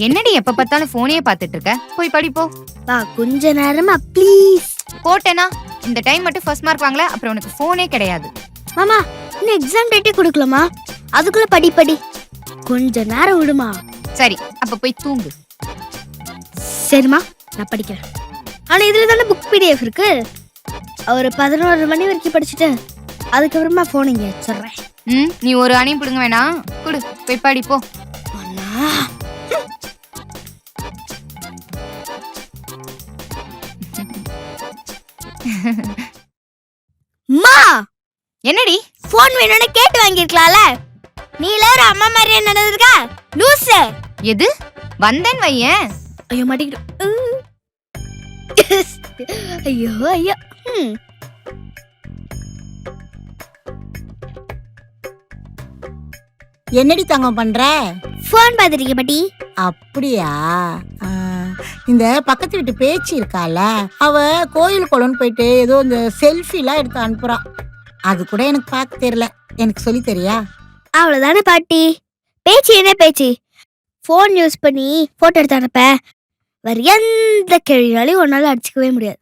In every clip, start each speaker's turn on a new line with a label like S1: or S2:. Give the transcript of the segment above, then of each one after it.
S1: என்னடி எப்ப பார்த்தாலும் போனே பார்த்துட்டு இருக்க? போய் படி போ.
S2: வா கொஞ்ச நேரமா ப்ளீஸ்.
S1: போட்டேனா இந்த டைம் மட்டும் ஃபர்ஸ்ட் மார்க் வாங்கல, அப்புறம் உனக்கு போனே கிடையாது.
S2: மாமா இன்னும் எக்ஸாம் டேட்டே கொடுக்கலாமா? அதுக்குள்ள படி கொஞ்ச நேரம் விடுமா.
S1: சரி அப்ப போய் தூங்கு.
S2: சரிம்மா நான் படிக்கிறேன். ஆனா இதுல தானே புக் பிடிஎஃப் இருக்கு. ஒரு 11 மணி வரைக்கும் படிச்சுட்டு அதுக்கப்புறமா போன் இங்க வச்சிடுறேன்.
S1: நீ ஒரு அணையும் பிடுங்க வேணாம், குடு போய் படி போ.
S2: மா
S1: என்னடி
S2: போன் வேணும்னு கேட்டு வாங்கிருக்கலாம்ல. நீ எல்லாரும் அம்மா மாதிரியே நடந்துருக்கா லூசு.
S1: எது வந்தேன் வையேன்.
S2: ஐயோ மாட்டிக்கிட்டு. ஐயோ ஐயோ.
S3: என்னடி தங்கம் பண்ற?
S2: போன் பாத்துறீங்க பாட்டி.
S3: அப்படியா? இந்த பக்கத்து வீட்டு பேச்சு இருக்கால, அவ கோயில் குளம்னு போயிட்டு ஏதோ இந்த செல்ஃபி எல்லாம் எடுத்து அனுப்புறான். அது கூட எனக்கு பார்க்க தெரியல, எனக்கு சொல்லி தெரியா?
S2: அவ்வளவுதானே பாட்டி. பேச்சு என்ன பேச்சு? போன் யூஸ் பண்ணி போட்டோ எடுத்து அனுப்ப வேற எந்த கேள்வினாலையும் ஒன்னால அடிச்சுக்கவே முடியாது.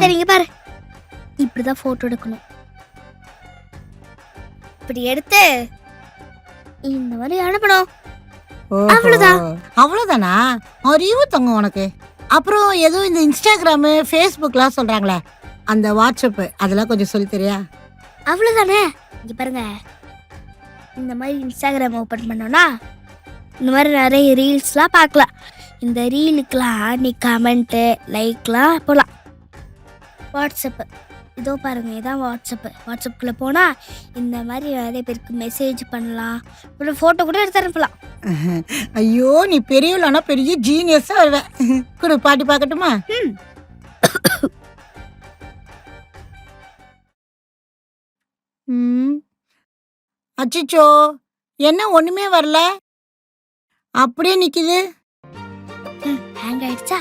S2: சரிங்க பாரு, இப்படிதான் போட்டோ எடுக்கணும். இப்படி எடுத்து இந்த மாதிரி அனுப்பணும். அவ்வளவுதான்.
S3: அவ்வளவுதானா? அறிவு தங்கம் உனக்கு. அப்புறம் ஏதோ இந்த இன்ஸ்டாகிராம் ஃபேஸ்புக்லாம் சொல்றாங்களே, அந்த வாட்ஸ்அப் அதெல்லாம் கொஞ்சம் சொல்லி தெரியா?
S2: அவ்வளவுதானே. இங்க பாருங்க, இந்த மாதிரி இன்ஸ்டாகிராம் ஓபன் பண்ணோம்னா இந்த மாதிரி நிறைய ரீல்ஸ்லாம் பார்க்கலாம். இந்த ரீலுக்கெல்லாம் நீ கமெண்ட்டு லைக்லாம் போகலாம். வாட்ஸ்அப்பு இதோ பாருங்க, இதான் வாட்ஸ்அப்பு. வாட்ஸ்அப்புக்குள்ளே போனால் இந்த மாதிரி நிறைய பேருக்கு மெசேஜ் பண்ணலாம், அப்புறம் ஃபோட்டோ கூட எடுத்து அனுப்பலாம்.
S3: ஐயோ நீ பெரியவளானா பெரிய ஜீனியஸா வருவேன். குடு பாட்டி பார்க்கட்டுமா? அச்சிச்சோ, என்ன ஒண்ணுமே வரல, அப்படியே நிக்குது.
S2: ஹேங் ஆயிடுச்சா?